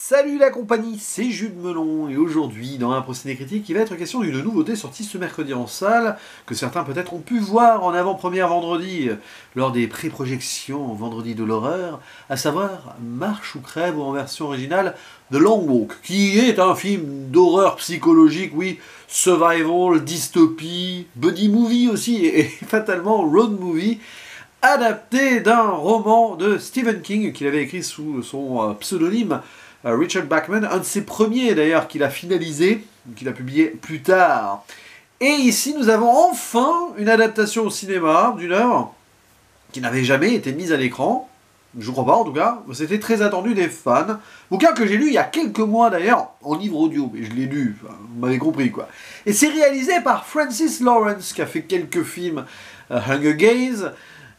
Salut la compagnie, c'est Jules Melon et aujourd'hui dans un procédé critique il va être question d'une nouveauté sortie ce mercredi en salle que certains peut-être ont pu voir en avant-première vendredi lors des pré-projections vendredi de l'horreur, à savoir Marche ou crève ou en version originale The Long Walk, qui est un film d'horreur psychologique, oui, survival, dystopie, buddy movie aussi et fatalement road movie, adapté d'un roman de Stephen King qu'il avait écrit sous son pseudonyme Richard Bachman, un de ses premiers d'ailleurs qu'il a finalisé, qu'il a publié plus tard. Et ici nous avons enfin une adaptation au cinéma d'une œuvre qui n'avait jamais été mise à l'écran, je crois pas en tout cas, c'était très attendu des fans. Bouquin que j'ai lu il y a quelques mois d'ailleurs, en livre audio, mais je l'ai lu, enfin, vous m'avez compris quoi. Et c'est réalisé par Francis Lawrence, qui a fait quelques films, Hunger Games,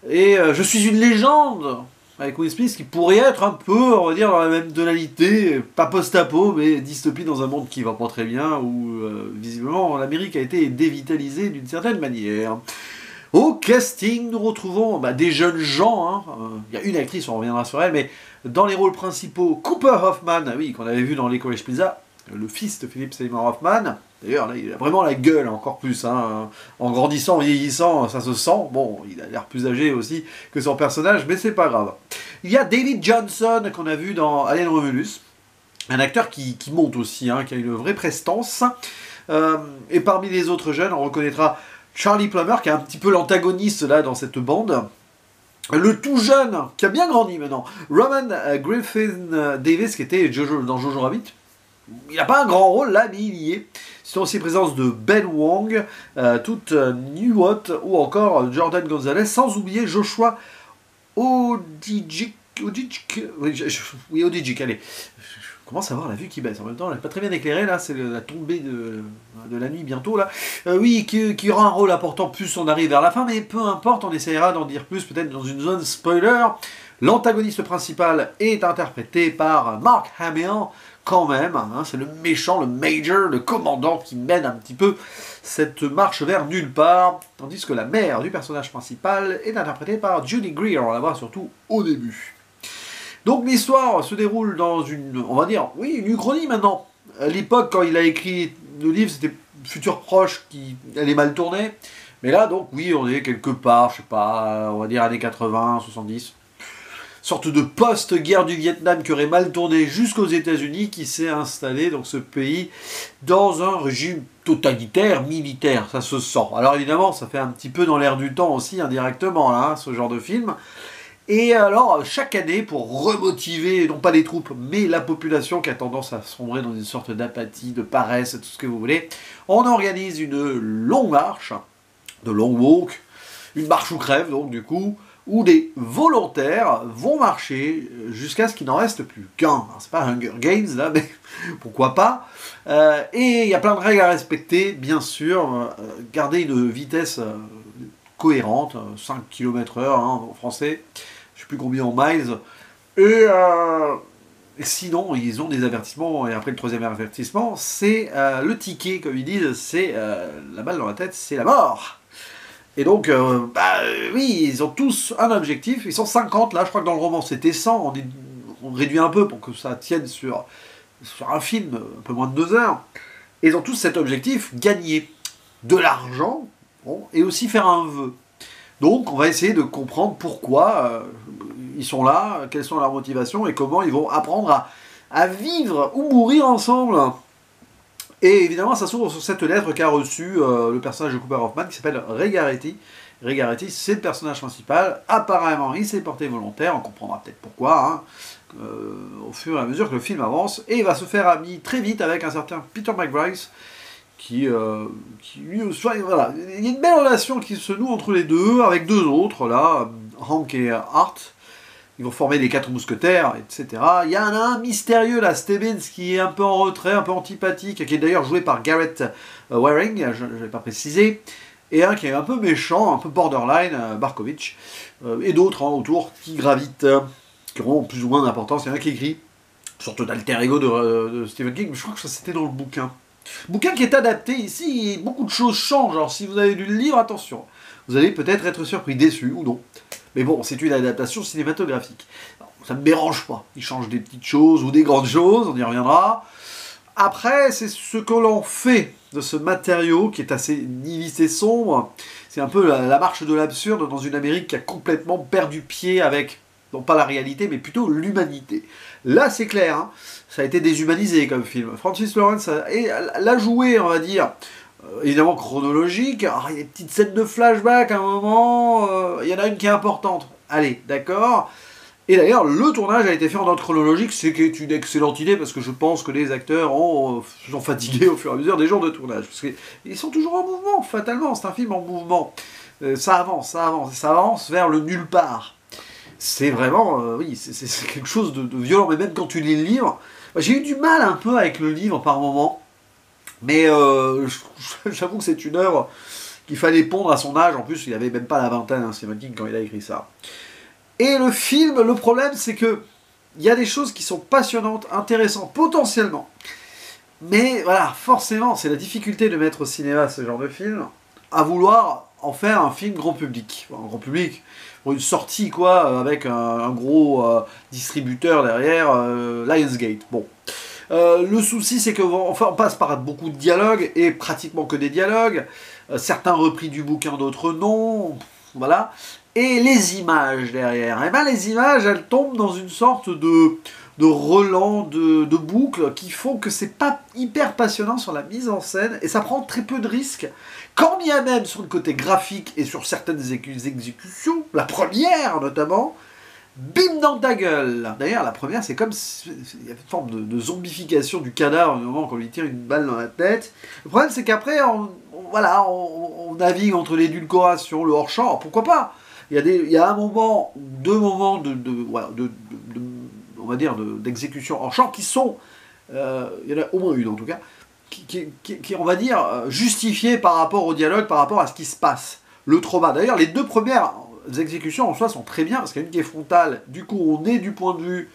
et Je suis une légende, avec Will Smith, qui pourrait être un peu, on va dire, dans la même tonalité, pas post-apo, mais dystopie dans un monde qui va pas très bien, où visiblement l'Amérique a été dévitalisée d'une certaine manière. Au casting, nous retrouvons des jeunes gens, il y a une actrice, on reviendra sur elle, mais dans les rôles principaux, Cooper Hoffman, oui, qu'on avait vu dans Licorice Pizza, le fils de Philip Seymour Hoffman. D'ailleurs, là, il a vraiment la gueule, encore plus. En grandissant, en vieillissant, ça se sent. Bon, il a l'air plus âgé aussi que son personnage, mais c'est pas grave. Il y a David Johnson, qu'on a vu dans Alien Romulus. Un acteur qui monte aussi, qui a une vraie prestance. Et parmi les autres jeunes, on reconnaîtra Charlie Plummer, qui est un petit peu l'antagoniste là dans cette bande. Le tout jeune, qui a bien grandi maintenant, Roman Griffin Davis, qui était dans Jojo Rabbit. Il n'a pas un grand rôle là, mais il y est. C'est aussi présence de Ben Wong, toute Newhot, ou encore Jordan Gonzalez, sans oublier Joshua Odijik. Oui, Odijik, allez. Je commence à voir la vue qui baisse. En même temps, elle n'est pas très bien éclairée, là, c'est la tombée de la nuit bientôt, là. Oui, qui aura un rôle important, plus on arrive vers la fin, mais peu importe, on essaiera d'en dire plus, peut-être dans une zone spoiler. L'antagoniste principal est interprété par Mark Hamill, quand même, c'est le méchant, le major, le commandant qui mène un petit peu cette marche vers nulle part, tandis que la mère du personnage principal est interprétée par Judy Greer, on la voit surtout au début. Donc l'histoire se déroule dans une, on va dire, oui, une uchronie maintenant. À l'époque, quand il a écrit le livre, c'était futur proche qui allait mal tourner, mais là, donc, oui, on est quelque part, je sais pas, on va dire années 80, 70, sorte de post-guerre du Vietnam qui aurait mal tourné jusqu'aux États-Unis, qui s'est installé dans ce pays dans un régime totalitaire, militaire, ça se sent. Alors évidemment, ça fait un petit peu dans l'air du temps aussi, indirectement, là, ce genre de film. Et alors, chaque année, pour remotiver, non pas les troupes, mais la population qui a tendance à sombrer dans une sorte d'apathie, de paresse, tout ce que vous voulez, on organise une longue marche, de long walk, une marche ou crève, donc du coup, où des volontaires vont marcher jusqu'à ce qu'il n'en reste plus qu'un. C'est pas Hunger Games là, mais pourquoi pas. Et il y a plein de règles à respecter, bien sûr. Garder une vitesse cohérente, 5 km/h en français, je ne sais plus combien en miles. Et sinon, ils ont des avertissements, et après le troisième avertissement, c'est le ticket, comme ils disent, c'est la balle dans la tête, c'est la mort. Et donc, oui, ils ont tous un objectif, ils sont 50, là, je crois que dans le roman c'était 100, on réduit un peu pour que ça tienne sur un film, un peu moins de 2 heures. Et ils ont tous cet objectif, gagner de l'argent, et aussi faire un vœu. Donc, on va essayer de comprendre pourquoi ils sont là, quelles sont leurs motivations, et comment ils vont apprendre à vivre ou mourir ensemble. Et évidemment, ça s'ouvre sur cette lettre qu'a reçue le personnage de Cooper Hoffman qui s'appelle Ray Garrity. Ray Garrity, c'est le personnage principal. Apparemment, il s'est porté volontaire, on comprendra peut-être pourquoi, au fur et à mesure que le film avance. Et il va se faire ami très vite avec un certain Peter McBride, qui lui aussi, voilà. Il y a une belle relation qui se noue entre les deux, avec deux autres, là, Hank et Art. Ils vont former les 4 mousquetaires, etc. Il y en a un mystérieux, là, Stebbins, qui est un peu en retrait, un peu antipathique, qui est d'ailleurs joué par Garrett Waring, je ne l'ai pas précisé, et un qui est un peu méchant, un peu borderline, Barkovitch, et d'autres autour qui gravitent, qui auront plus ou moins d'importance. Il y en a qui écrit, une sorte d'alter ego de Stephen King, mais je crois que ça c'était dans le bouquin. Bouquin qui est adapté ici, et beaucoup de choses changent, alors si vous avez lu le livre, attention, vous allez peut-être être surpris, déçu ou non. Mais bon, c'est une adaptation cinématographique. Alors, ça me dérange pas. Ils changent des petites choses ou des grandes choses, on y reviendra. Après, c'est ce que l'on fait de ce matériau qui est assez nihiliste et sombre. C'est un peu la marche de l'absurde dans une Amérique qui a complètement perdu pied avec, non pas la réalité, mais plutôt l'humanité. Là, c'est clair, hein, ça a été déshumanisé comme film. Francis Lawrence l'a joué, on va dire, évidemment chronologique. Alors, il y a des petites scènes de flashback à un moment, il y en a une qui est importante. Allez, d'accord. Et d'ailleurs, le tournage a été fait en ordre chronologique, ce qui est une excellente idée, parce que je pense que les acteurs sont fatigués au fur et à mesure des jours de tournage. Parce qu'ils sont toujours en mouvement, fatalement, c'est un film en mouvement. Ça avance vers le nulle part. C'est vraiment, oui, c'est quelque chose de violent, mais même quand tu lis le livre, j'ai eu du mal un peu avec le livre par moment, mais j'avoue que c'est une œuvre qu'il fallait pondre à son âge. En plus, il avait même pas la vingtaine, hein, Stephen King, quand il a écrit ça. Et le film, le problème, c'est que il y a des choses qui sont passionnantes, intéressantes, potentiellement. Mais voilà, forcément, c'est la difficulté de mettre au cinéma ce genre de film, à vouloir en faire un film grand public. Un grand public, pour une sortie, quoi, avec un gros distributeur derrière, Lionsgate. Bon. Le souci, c'est qu'on passe par beaucoup de dialogues, et pratiquement que des dialogues. Certains repris du bouquin, d'autres non. Voilà. Et les images derrière, et ben les images, elles tombent dans une sorte de relent, de boucle, qui font que c'est pas hyper passionnant sur la mise en scène, et ça prend très peu de risques, quand bien même sur le côté graphique et sur certaines exécutions, la première notamment, bim dans ta gueule. D'ailleurs, la première, c'est comme il y a une forme de zombification du cadavre au moment qu'on lui tire une balle dans la tête. Le problème, c'est qu'après, on navigue entre l'édulcoration, le hors-champ. Alors, pourquoi pas? Il y a un moment, deux moments on va dire, d'exécution hors champ qui sont, il y en a au moins une en tout cas, qui on va dire, justifiée par rapport au dialogue, par rapport à ce qui se passe. Le trauma. D'ailleurs, les deux premières exécutions en soi sont très bien, parce qu'il y a une qui est frontale, du coup on est du point de vue,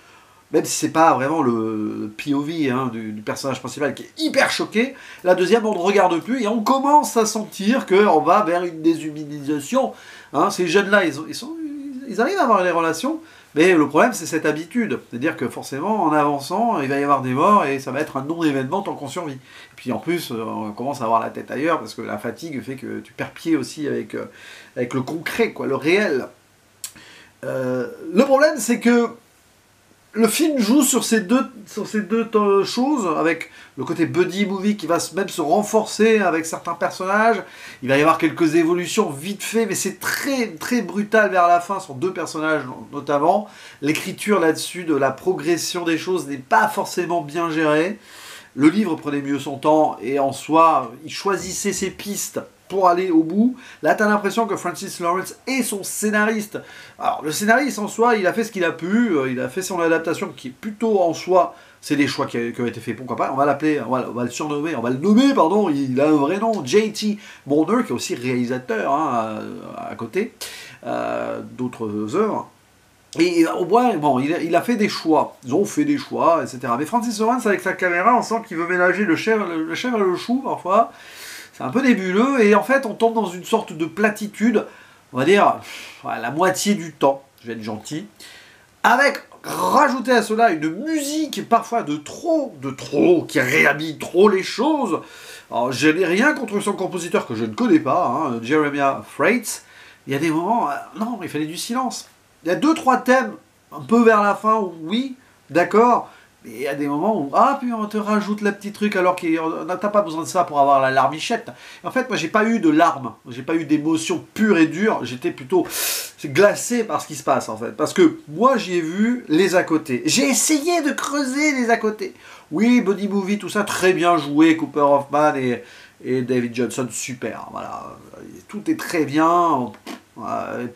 même si c'est pas vraiment le POV hein, du personnage principal qui est hyper choqué, la deuxième on ne regarde plus et on commence à sentir qu'on va vers une déshumanisation. Hein, ces jeunes-là, ils arrivent à avoir des relations, mais le problème c'est cette habitude, c'est-à-dire que forcément en avançant, il va y avoir des morts et ça va être un non-événement tant qu'on survit. Et puis en plus, on commence à avoir la tête ailleurs parce que la fatigue fait que tu perds pied aussi avec le concret, quoi, le réel. Le problème c'est que le film joue sur ces deux choses, avec le côté buddy movie qui va même se renforcer avec certains personnages. Il va y avoir quelques évolutions vite fait, mais c'est très, très brutal vers la fin sur deux personnages notamment. L'écriture là-dessus, de la progression des choses n'est pas forcément bien gérée. Le livre prenait mieux son temps, et en soi, il choisissait ses pistes pour aller au bout. Là, tu as l'impression que Francis Lawrence est son scénariste. Alors, le scénariste, en soi, il a fait ce qu'il a pu, il a fait son adaptation, qui est plutôt, en soi, c'est des choix qui ont été faits, pourquoi pas. On va l'appeler, on va le surnommer, on va le nommer, pardon, il a un vrai nom, J.T. Mulner, qui est aussi réalisateur, hein, à côté d'autres œuvres. Et au moins, bon, il a fait des choix. Ils ont fait des choix, etc. Mais Francis Lawrence, avec sa caméra, on sent qu'il veut ménager le chèvre et le chou, parfois. C'est un peu nébuleux, et en fait, on tombe dans une sorte de platitude, on va dire, la moitié du temps, je vais être gentil, avec, rajouter à cela une musique, parfois de trop, qui réhabille trop les choses. Alors, je n'ai rien contre son compositeur, que je ne connais pas, hein, Jeremiah Freites. Il y a des moments, non, il fallait du silence. Il y a 2-3 thèmes, un peu vers la fin, où oui, d'accord, mais il y a des moments où, puis on te rajoute le petit truc alors qu'on n'a pas besoin de ça pour avoir la larmichette. En fait, moi, j'ai pas eu de larmes, j'ai pas eu d'émotions pures et dures, j'étais plutôt glacé par ce qui se passe, en fait. Parce que moi, j'y ai vu les à côté. J'ai essayé de creuser les à côté. Oui, Buddy Movie, tout ça, très bien joué, Cooper Hoffman et David Johnson, super, voilà. Tout est très bien.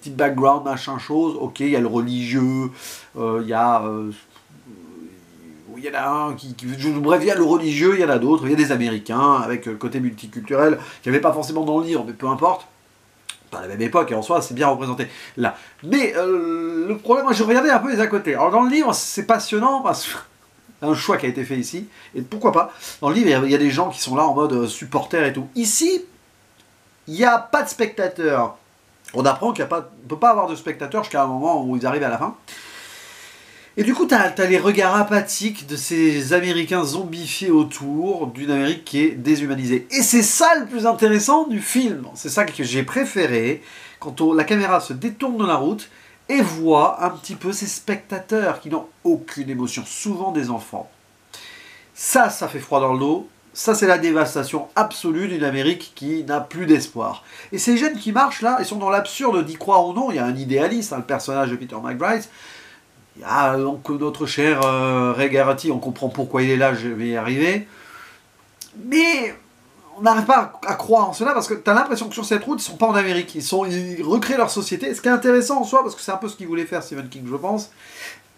Petit background, machin chose, ok, il y a le religieux, il y a un bref, il y a le religieux, il y en a d'autres, il y a des Américains, avec le côté multiculturel, qu'il n'y avait pas forcément dans le livre, mais peu importe, à la même époque, et en soi, c'est bien représenté là. Mais le problème, moi, je regardais un peu les à côté. Alors dans le livre, c'est passionnant, parce que c'est un choix qui a été fait ici, et pourquoi pas, dans le livre, il y a des gens qui sont là en mode supporters et tout. Ici, il n'y a pas de spectateurs. On apprend qu'il ne peut pas avoir de spectateurs jusqu'à un moment où ils arrivent à la fin. Et du coup, t'as les regards apathiques de ces Américains zombifiés autour d'une Amérique qui est déshumanisée. Et c'est ça le plus intéressant du film. C'est ça que j'ai préféré, quand la caméra se détourne de la route et voit un petit peu ces spectateurs qui n'ont aucune émotion, souvent des enfants. Ça fait froid dans le dos. Ça, c'est la dévastation absolue d'une Amérique qui n'a plus d'espoir. Et ces jeunes qui marchent là, ils sont dans l'absurde d'y croire ou non. Il y a un idéaliste, le personnage de Peter McBride. Il y a donc notre cher Ray Garrity, on comprend pourquoi il est là, je vais y arriver. Mais on n'arrive pas à croire en cela parce que tu as l'impression que sur cette route, ils ne sont pas en Amérique. Ils recréent leur société. Ce qui est intéressant en soi, parce que c'est un peu ce qu'il voulait faire Stephen King, je pense.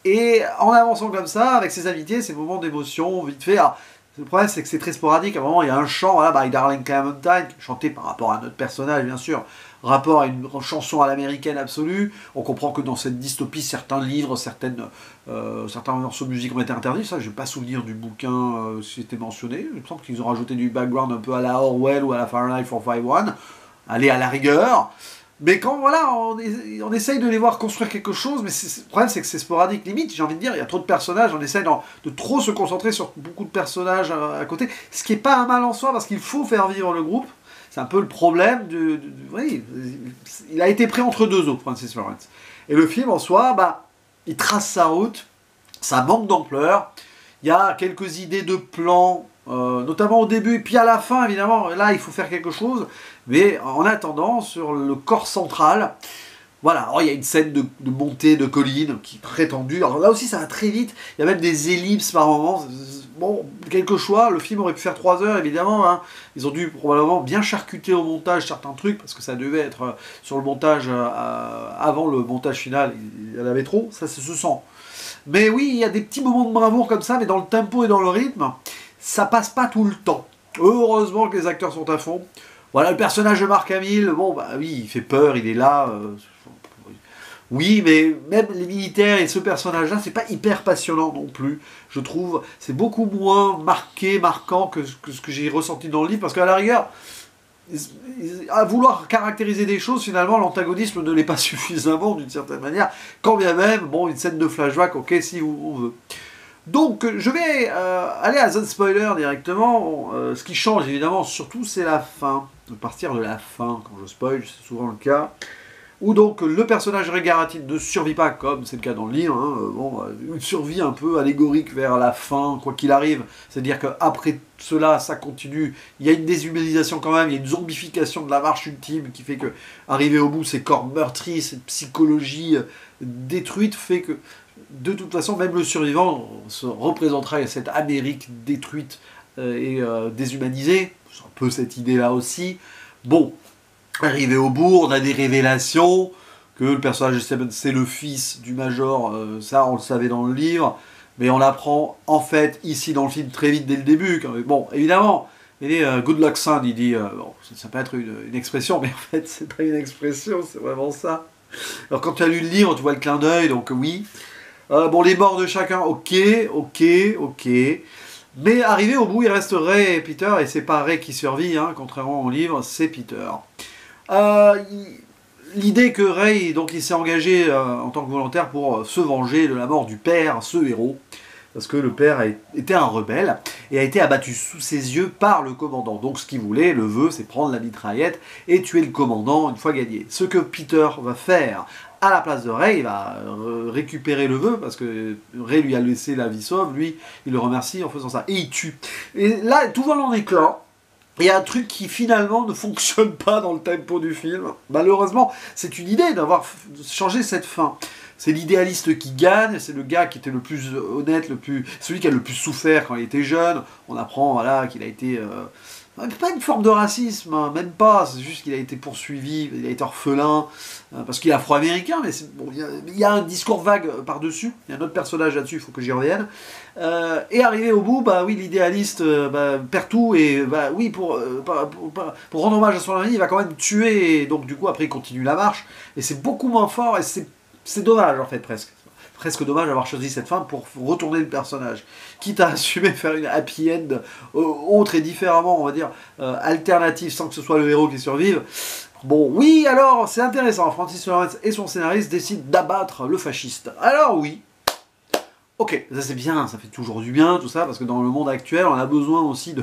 Et en avançant comme ça, avec ses invités, ces moments d'émotion, vite fait. Alors, le problème, c'est que c'est très sporadique. À un moment, il y a un chant, voilà, by Darling Clementine, chanté par rapport à notre personnage, bien sûr, rapport à une chanson à l'américaine absolue. On comprend que dans cette dystopie, certains livres, certains morceaux de musique ont été interdits. Ça, je n'ai pas souvenir du bouquin si c'était mentionné. Il me semble qu'ils ont rajouté du background un peu à la Orwell ou à la Fahrenheit 451. Allez, à la rigueur. Mais quand voilà, on essaye de les voir construire quelque chose, mais le problème c'est que c'est sporadique. Limite, j'ai envie de dire, il y a trop de personnages, on essaye de trop se concentrer sur beaucoup de personnages à côté, ce qui n'est pas un mal en soi, parce qu'il faut faire vivre le groupe. C'est un peu le problème oui, il a été pris entre deux eaux, Francis Lawrence. Et le film en soi, il trace sa route, ça manque d'ampleur, il y a quelques idées de plans, notamment au début, et puis à la fin, évidemment, là, il faut faire quelque chose. Mais en attendant, sur le corps central, voilà, alors, il y a une scène de montée de colline qui est très tendue. Alors là aussi, ça va très vite. Il y a même des ellipses par moments. Bon, quelques choix. Le film aurait pu faire 3 heures, évidemment. Hein. Ils ont dû probablement bien charcuter au montage certains trucs, parce que ça devait être sur le montage, avant le montage final, il y en avait trop. Ça se sent. Mais oui, il y a des petits moments de bravoure comme ça, mais dans le tempo et dans le rythme, ça passe pas tout le temps. Heureusement que les acteurs sont à fond. Voilà, le personnage de Mark Hamill, bon, oui, il fait peur, il est là. Oui, mais même les militaires et ce personnage-là, c'est pas hyper passionnant non plus, je trouve. C'est beaucoup moins marquant que ce que j'ai ressenti dans le livre, parce qu'à la rigueur, à vouloir caractériser des choses, finalement, l'antagonisme ne l'est pas suffisamment, d'une certaine manière. Quand bien même, bon, une scène de flashback, ok, si on veut. Donc, je vais aller à Zone Spoiler directement. Ce qui change, évidemment, surtout, c'est la fin. De partir de la fin, quand je spoil, c'est souvent le cas. Où donc le personnage Ray Garrity ne survit pas, comme c'est le cas dans le livre. Hein, une survie un peu allégorique vers la fin, quoi qu'il arrive. C'est-à-dire qu'après cela, ça continue. Il y a une déshumanisation quand même, il y a une zombification de la marche ultime qui fait que, arrivé au bout, ces corps meurtris, cette psychologie détruite fait que, de toute façon, même le survivant se représentera cette Amérique détruite et déshumanisée. C'est un peu cette idée-là aussi. Bon, arrivé au bout, on a des révélations que le personnage de Steven, c'est le fils du Major. Ça, on le savait dans le livre. Mais on l'apprend, en fait, ici dans le film, très vite dès le début. Bon, évidemment, il est Good Luck Son, il dit... bon, ça peut être une expression, mais en fait, c'est pas une expression, c'est vraiment ça. Alors, quand tu as lu le livre, tu vois le clin d'œil, donc oui... bon, les morts de chacun, ok. Mais arrivé au bout, il reste Ray et Peter, et c'est pas Ray qui survit, hein, contrairement au livre, c'est Peter. L'idée que Ray, donc, il s'est engagé en tant que volontaire pour se venger de la mort du père, ce héros, parce que le père était un rebelle, et a été abattu sous ses yeux par le commandant. Donc ce qu'il voulait, le vœu, c'est prendre la mitraillette et tuer le commandant une fois gagné. Ce que Peter va faire à la place de Ray, il va récupérer le vœu, parce que Ray lui a laissé la vie sauve, lui, il le remercie en faisant ça, et il tue. Et là, tout vole en éclat. Il y a un truc qui finalement ne fonctionne pas dans le tempo du film. Malheureusement, c'est une idée d'avoir changé cette fin. C'est l'idéaliste qui gagne, c'est le gars qui était le plus honnête, celui qui a le plus souffert quand il était jeune. On apprend voilà, qu'il a été... pas une forme de racisme, hein, même pas, c'est juste qu'il a été poursuivi, il a été orphelin, parce qu'il est afro-américain, mais bon, il y a un discours vague par-dessus, il y a un autre personnage là-dessus, il faut que j'y revienne. Et arrivé au bout, oui, l'idéaliste perd tout, et oui, pour rendre hommage à son ami, il va quand même tuer, et donc du coup, après, il continue la marche, et c'est beaucoup moins fort, et c'est dommage, en fait, presque dommage d'avoir choisi cette fin pour retourner le personnage. Quitte à assumer faire une happy end autre et différemment, on va dire, alternative, sans que ce soit le héros qui survive. Bon, oui, alors, c'est intéressant. Francis Lawrence et son scénariste décident d'abattre le fasciste. Alors oui, Ok, ça c'est bien, ça fait toujours du bien, tout ça, parce que dans le monde actuel, on a besoin aussi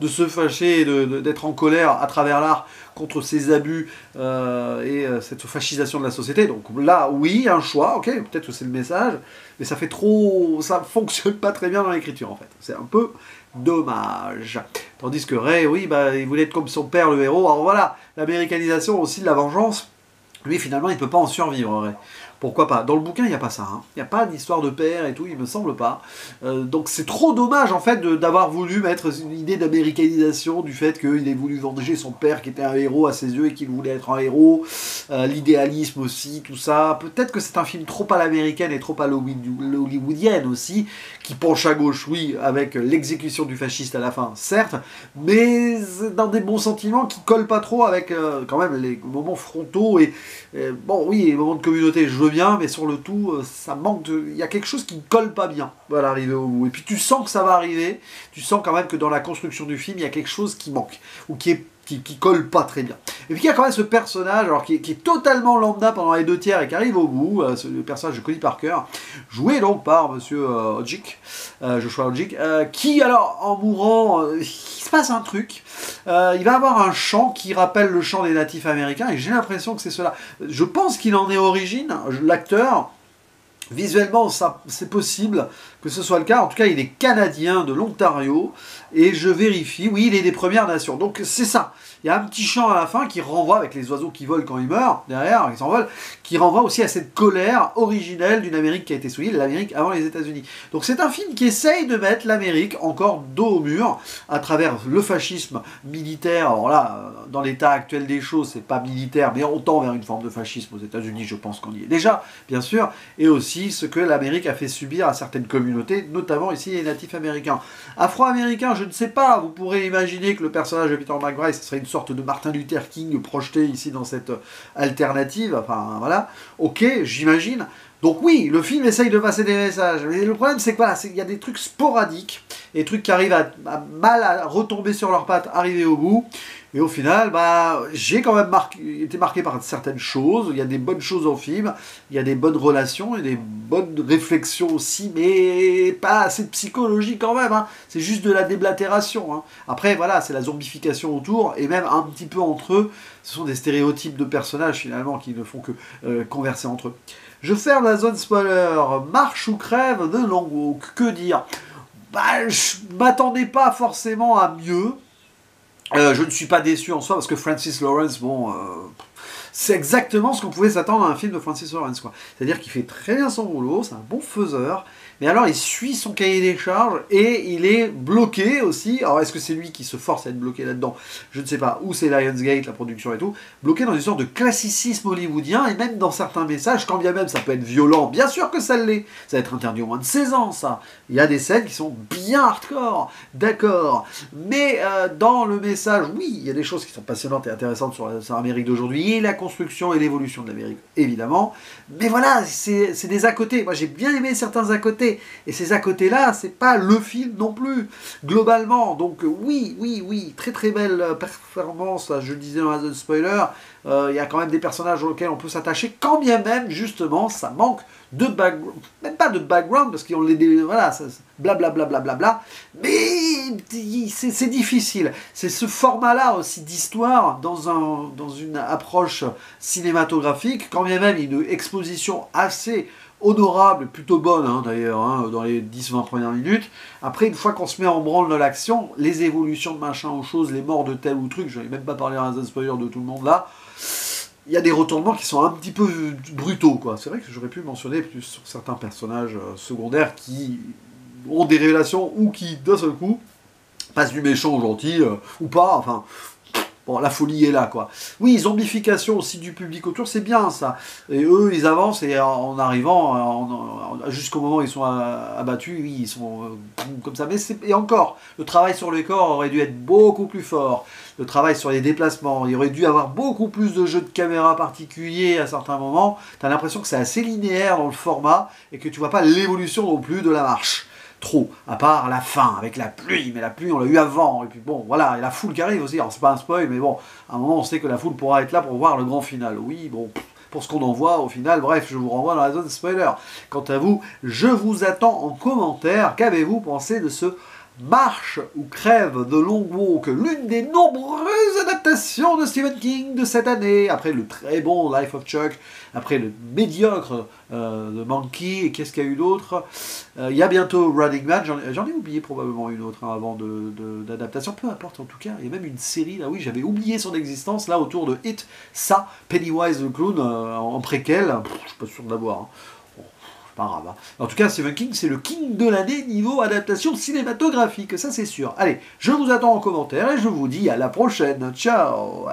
de se fâcher, d'être en colère à travers l'art contre ces abus cette fascisation de la société. Donc là, oui, un choix, ok, peut-être que c'est le message, mais ça fait trop... ça fonctionne pas très bien dans l'écriture, en fait. C'est un peu dommage. Tandis que Ray, oui, bah, il voulait être comme son père, le héros. Alors voilà, l'américanisation aussi de la vengeance, lui, finalement, il ne peut pas en survivre, Ray. Pourquoi pas? Dans le bouquin, il n'y a pas ça. Hein. Il n'y a pas d'histoire de père et tout, il me semble pas. Donc c'est trop dommage, en fait, d'avoir voulu mettre une idée d'américanisation, du fait qu'il ait voulu venger son père, qui était un héros à ses yeux, et qu'il voulait être un héros. L'idéalisme aussi, tout ça. Peut-être que c'est un film trop à l'américaine et trop à l'hollywoodienne aussi, qui penche à gauche, oui, avec l'exécution du fasciste à la fin, certes, mais dans des bons sentiments qui collent pas trop avec, quand même, les moments frontaux bon, oui, les moments de communauté, je veux bien, mais sur le tout, ça manque de... Il y a quelque chose qui ne colle pas bien à l'arrivée au bout. Et puis tu sens que ça va arriver, tu sens quand même que dans la construction du film, il y a quelque chose qui manque, ou qui colle pas très bien. Et puis il y a quand même ce personnage, alors qui est totalement lambda pendant les 2 tiers et qui arrive au bout, le personnage de Connie Parker, joué donc par Monsieur Hodgick, Joshua Hodgick, qui alors en mourant, il se passe un truc. Il va avoir un chant qui rappelle le chant des natifs américains, et j'ai l'impression que c'est cela. Je pense qu'il en est origine, l'acteur. Visuellement, c'est possible que ce soit le cas. En tout cas, il est canadien de l'Ontario. Et je vérifie, oui, il est des Premières Nations. Donc c'est ça. Il y a un petit chant à la fin qui renvoie, avec les oiseaux qui volent quand ils meurent, derrière, ils s'envolent, qui renvoie aussi à cette colère originelle d'une Amérique qui a été souillée, l'Amérique avant les États-Unis. Donc c'est un film qui essaye de mettre l'Amérique encore dos au mur, à travers le fascisme militaire. Alors là, dans l'état actuel des choses, c'est pas militaire, mais on tend vers une forme de fascisme aux États-Unis, je pense qu'on y est déjà, bien sûr, et aussi ce que l'Amérique a fait subir à certaines communautés, notamment ici les natifs américains. Afro-américains, je ne sais pas, vous pourrez imaginer que le personnage de Peter McBride, ce serait une sorte de Martin Luther King projeté ici dans cette alternative, enfin voilà, ok, j'imagine. Donc oui, le film essaye de passer des messages, mais le problème c'est quoi? C'est qu'il y a des trucs sporadiques, et des trucs qui arrivent à mal à retomber sur leurs pattes, arriver au bout, et au final, bah, j'ai quand même été marqué par certaines choses. Il y a des bonnes choses au film, il y a des bonnes relations, et des bonnes réflexions aussi, mais pas assez de psychologie quand même. Hein. C'est juste de la déblatération. Hein. Après, voilà, c'est la zombification autour, et même un petit peu entre eux. Ce sont des stéréotypes de personnages finalement qui ne font que converser entre eux. Je ferme la zone spoiler. Marche ou crève de Long Walk. Que dire? Bah, je m'attendais pas forcément à mieux. Je ne suis pas déçu en soi parce que Francis Lawrence, bon, c'est exactement ce qu'on pouvait s'attendre à un film de Francis Lawrence, quoi. C'est-à-dire qu'il fait très bien son boulot, c'est un bon faiseur, mais alors il suit son cahier des charges et il est bloqué aussi. Alors est-ce que c'est lui qui se force à être bloqué là-dedans? Je ne sais pas. Ou c'est Lionsgate, la production et tout, bloqué dans une sorte de classicisme hollywoodien, et même dans certains messages, quand bien même ça peut être violent, bien sûr que ça l'est. Ça va être interdit au moins de 16 ans, ça. Il y a des scènes qui sont bien hardcore, d'accord. Mais dans le message, oui, il y a des choses qui sont passionnantes et intéressantes sur l'Amérique d'aujourd'hui, et la construction et l'évolution de l'Amérique, évidemment. Mais voilà, c'est des à-côté. Moi, j'ai bien aimé certains à-côté. Et ces à-côté-là, c'est pas le film non plus, globalement. Donc oui, très très belle performance, je le disais dans la zone spoiler. Il y a quand même des personnages auxquels on peut s'attacher, quand bien même, justement, ça manque de background, même pas de background, parce qu'on les... voilà, blablabla, mais c'est difficile. C'est ce format-là aussi d'histoire, dans une approche cinématographique, quand bien même une exposition assez honorable, plutôt bonne hein, d'ailleurs, hein, dans les 10-20 premières minutes. Après, une fois qu'on se met en branle de l'action, les évolutions de machin aux choses, les morts de tel ou truc, je n'ai même pas parlé dans un spoiler de tout le monde là, il y a des retournements qui sont un petit peu brutaux, quoi. C'est vrai que j'aurais pu mentionner plus sur certains personnages secondaires qui ont des révélations ou qui, d'un seul coup, passent du méchant au gentil, ou pas, enfin... Bon, la folie est là, quoi. Oui, zombification aussi du public autour, c'est bien, ça. Et eux, ils avancent, et en arrivant, jusqu'au moment où ils sont abattus, oui, ils sont comme ça. Mais et encore, le travail sur les corps aurait dû être beaucoup plus fort. Le travail sur les déplacements, il aurait dû avoir beaucoup plus de jeux de caméra particuliers à certains moments. T'as l'impression que c'est assez linéaire dans le format, et que tu vois pas l'évolution non plus de la marche. Trop, à part la fin, avec la pluie, mais la pluie on l'a eu avant, et puis bon, voilà, et la foule qui arrive aussi, alors c'est pas un spoil, mais bon, à un moment on sait que la foule pourra être là pour voir le grand final, oui, bon, pour ce qu'on en voit au final. Bref, je vous renvoie dans la zone spoiler. Quant à vous, je vous attends en commentaire. Qu'avez-vous pensé de ce Marche ou crève de Long Walk, l'une des nombreuses adaptations de Stephen King de cette année, après le très bon Life of Chuck, après le médiocre de Monkey, et qu'est-ce qu'il y a eu d'autre? Il y a bientôt Running Man, j'en ai oublié probablement une autre avant d'adaptation, peu importe en tout cas, il y a même une série, là oui, j'avais oublié son existence, là autour de It, ça, Pennywise the Clown, en préquel, je suis pas sûr de l'avoir, hein. Pas grave. Hein. En tout cas, Stephen King, c'est le king de l'année niveau adaptation cinématographique, ça c'est sûr. Allez, je vous attends en commentaire et je vous dis à la prochaine. Ciao!